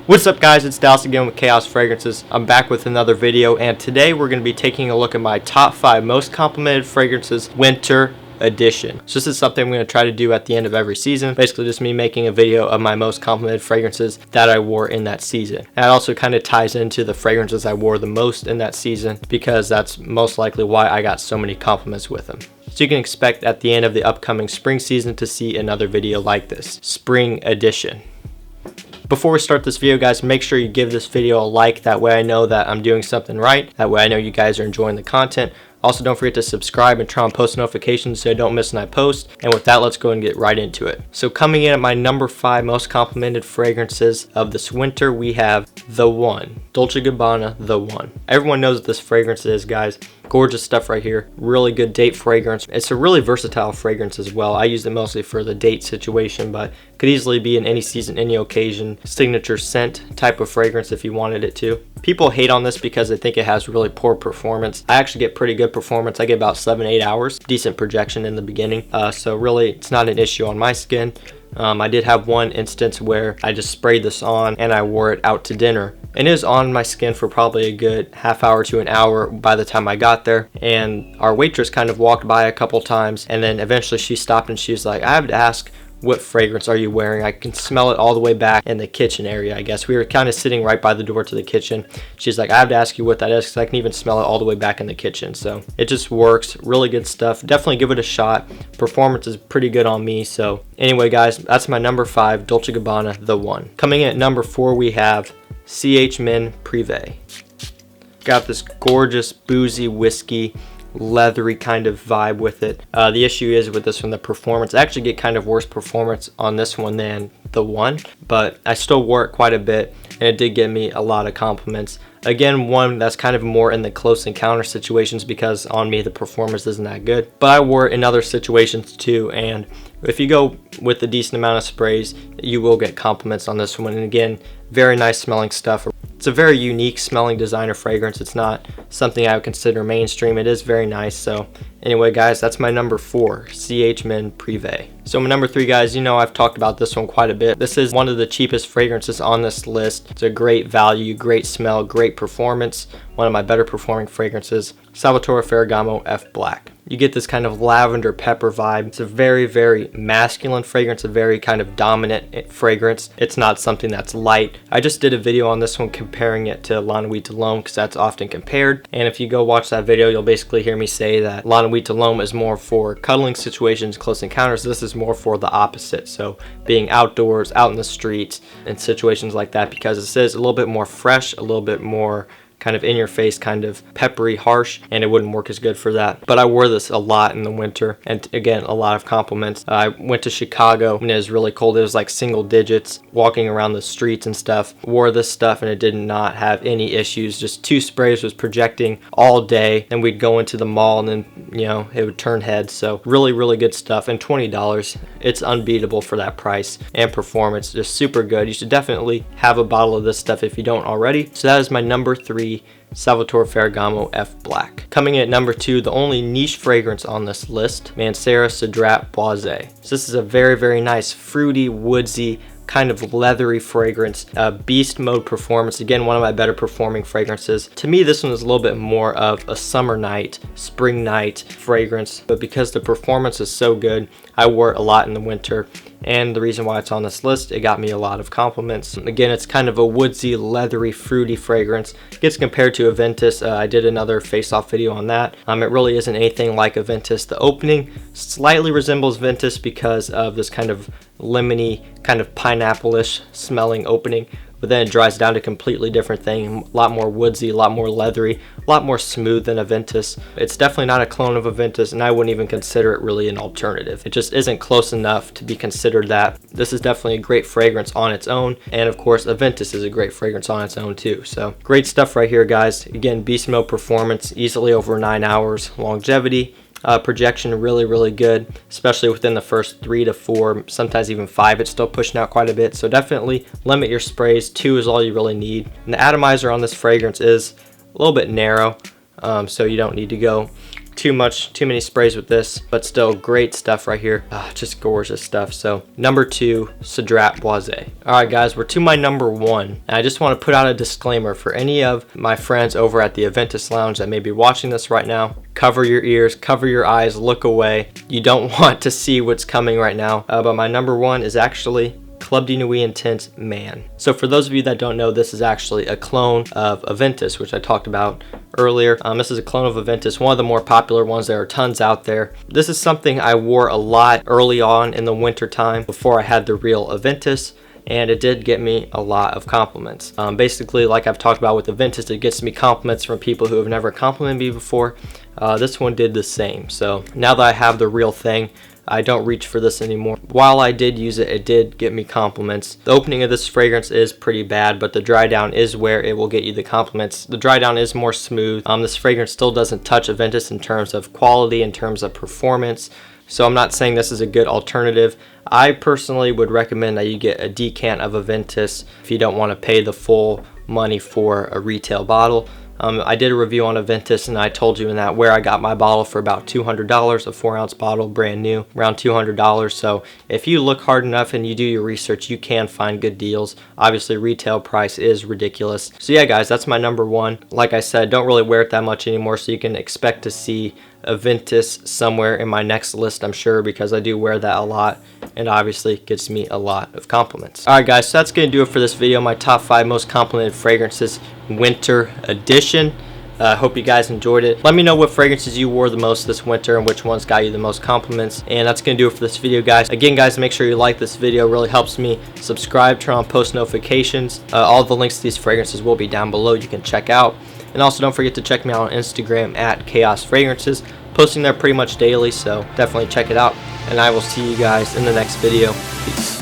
What's up guys, it's Dallas again with Chaos Fragrances. I'm back with another video, and today we're going to be taking a look at my top 5 most complimented fragrances winter edition. So this is something I'm going to try to do at the end of every season. Basically just me making a video of my most complimented fragrances that I wore in that season. And it also kind of ties into the fragrances I wore the most in that season, because that's most likely why I got so many compliments with them. So you can expect at the end of the upcoming spring season to see another video like this, spring edition. Before we start this video, guys, make sure you give this video a like. That way I know that I'm doing something right. That way I know you guys are enjoying the content. Also, don't forget to subscribe and turn on post notifications so you don't miss when I post. And with that, let's go and get right into it. So coming in at my number 5 most complimented fragrances of this winter, we have The One. Dolce & Gabbana, The One. Everyone knows what this fragrance is, guys. Gorgeous stuff right here. Really good date fragrance. It's a really versatile fragrance as well. I use it mostly for the date situation, but could easily be in any season, any occasion. Signature scent type of fragrance if you wanted it to. People hate on this because they think it has really poor performance. I actually get pretty good performance. I get about 7-8 hours. Decent projection in the beginning. So really, it's not an issue on my skin. I did have one instance where I just sprayed this on and I wore it out to dinner. And it was on my skin for probably a good half hour to an hour by the time I got there. And our waitress kind of walked by a couple times, and then eventually she stopped and she was like, I have to ask, what fragrance are you wearing? I can smell it all the way back in the kitchen area, I guess. We were kind of sitting right by the door to the kitchen. She's like, I have to ask you what that is because I can even smell it all the way back in the kitchen. So it just works. Really good stuff. Definitely give it a shot. Performance is pretty good on me. So anyway, guys, that's my number 5, Dolce & Gabbana, The One. Coming in at number 4, we have Men Prive. Got this gorgeous boozy whiskey, leathery kind of vibe with it. The issue is with this one, the performance. I actually get kind of worse performance on this one than The One, but I still wore it quite a bit, and it did give me a lot of compliments. Again, one that's kind of more in the close encounter situations, because on me the performance isn't that good, but I wore it in other situations too. And if you go with a decent amount of sprays, you will get compliments on this one. And again, very nice smelling stuff. It's a very unique smelling designer fragrance. It's not something I would consider mainstream. It is very nice. So anyway, guys, that's my number 4, Men Prive. So my number 3, guys, you know I've talked about this one quite a bit. This is one of the cheapest fragrances on this list. It's a great value, great smell, great performance. One of my better performing fragrances, Salvatore Ferragamo F Black. You get this kind of lavender pepper vibe. It's a very, very masculine fragrance, a very kind of dominant fragrance. It's not something that's light. I just did a video on this one comparing it to Nuit because that's often compared. And if you go watch that video, you'll basically hear me say that Nuit is more for cuddling situations, close encounters. This is more for the opposite. So being outdoors, out in the streets, and situations like that, because it says a little bit more fresh, a little bit more kind of in your face, kind of peppery, harsh, and it wouldn't work as good for that. But I wore this a lot in the winter, and again, a lot of compliments. I went to Chicago when it was really cold. It was like single digits, walking around the streets and stuff. Wore this stuff and it did not have any issues. Just 2 sprays was projecting all day. Then we'd go into the mall and then, you know, it would turn heads. So really, really good stuff. And $20, it's unbeatable for that price and performance. Just super good. You should definitely have a bottle of this stuff if you don't already. So that is my number 3, Salvatore Ferragamo F Black. Coming in at number 2, the only niche fragrance on this list, Mancera Cedrat Boisé. So this is a very, very nice fruity, woodsy, kind of leathery fragrance. Beast mode performance. Again, one of my better performing fragrances. To me, this one is a little bit more of a summer night, spring night fragrance, but because the performance is so good, I wore it a lot in the winter. And the reason why it's on this list, it got me a lot of compliments. Again, it's kind of a woodsy, leathery, fruity fragrance. It gets compared to Aventus. I did another face-off video on that. It really isn't anything like Aventus. The opening slightly resembles Aventus because of this kind of lemony, kind of pineapple-ish smelling opening, but then it dries down to a completely different thing. A lot more woodsy, a lot more leathery, a lot more smooth than Aventus. It's definitely not a clone of Aventus, and I wouldn't even consider it really an alternative. It just isn't close enough to be considered that. This is definitely a great fragrance on its own, and of course Aventus is a great fragrance on its own too. So great stuff right here, guys. Again, beast mode performance, easily over 9 hours. Longevity, projection, really good, especially within the first 3 to 4, sometimes even 5. It's still pushing out quite a bit, so definitely limit your sprays. 2 is all you really need. And the atomizer on this fragrance is a little bit narrow, so you don't need to go too many sprays with this, but still great stuff right here. Just gorgeous stuff. So number 2, Cedrat Boisé. Alright guys, we're to my number 1. And I just want to put out a disclaimer for any of my friends over at the Aventus Lounge that may be watching this right now. Cover your ears, cover your eyes, look away. You don't want to see what's coming right now. But my number 1 is actually Club de Nuit Intense Man. So for those of you that don't know, this is actually a clone of Aventus, which I talked about earlier. This is a clone of Aventus, one of the more popular ones. There are tons out there. This is something I wore a lot early on in the winter time before I had the real Aventus, and it did get me a lot of compliments. Basically, like I've talked about with Aventus, it gets me compliments from people who have never complimented me before. This one did the same. So now that I have the real thing, I don't reach for this anymore. While I did use it, it did get me compliments. The opening of this fragrance is pretty bad, but the dry down is where it will get you the compliments. The dry down is more smooth. This fragrance still doesn't touch Aventus in terms of quality, in terms of performance. So I'm not saying this is a good alternative. I personally would recommend that you get a decant of Aventus if you don't want to pay the full money for a retail bottle. I did a review on Aventus, and I told you in that where I got my bottle for about $200, a 4-ounce bottle, brand new, around $200. So if you look hard enough and you do your research, you can find good deals. Obviously, retail price is ridiculous. So yeah, guys, that's my number 1. Like I said, don't really wear it that much anymore, so you can expect to see Aventus somewhere in my next list, I'm sure, because I do wear that a lot, and obviously gets me a lot of compliments. Alright guys, so that's going to do it for this video, my top 5 most complimented fragrances winter edition. Hope you guys enjoyed it. Let me know what fragrances you wore the most this winter and which ones got you the most compliments. And that's going to do it for this video, guys. Again, guys, make sure you like this video. It really helps me. Subscribe, turn on post notifications. All the links to these fragrances will be down below. You can check out. And also don't forget to check me out on Instagram at Chaos Fragrances. Posting there pretty much daily, so definitely check it out. And I will see you guys in the next video. Peace.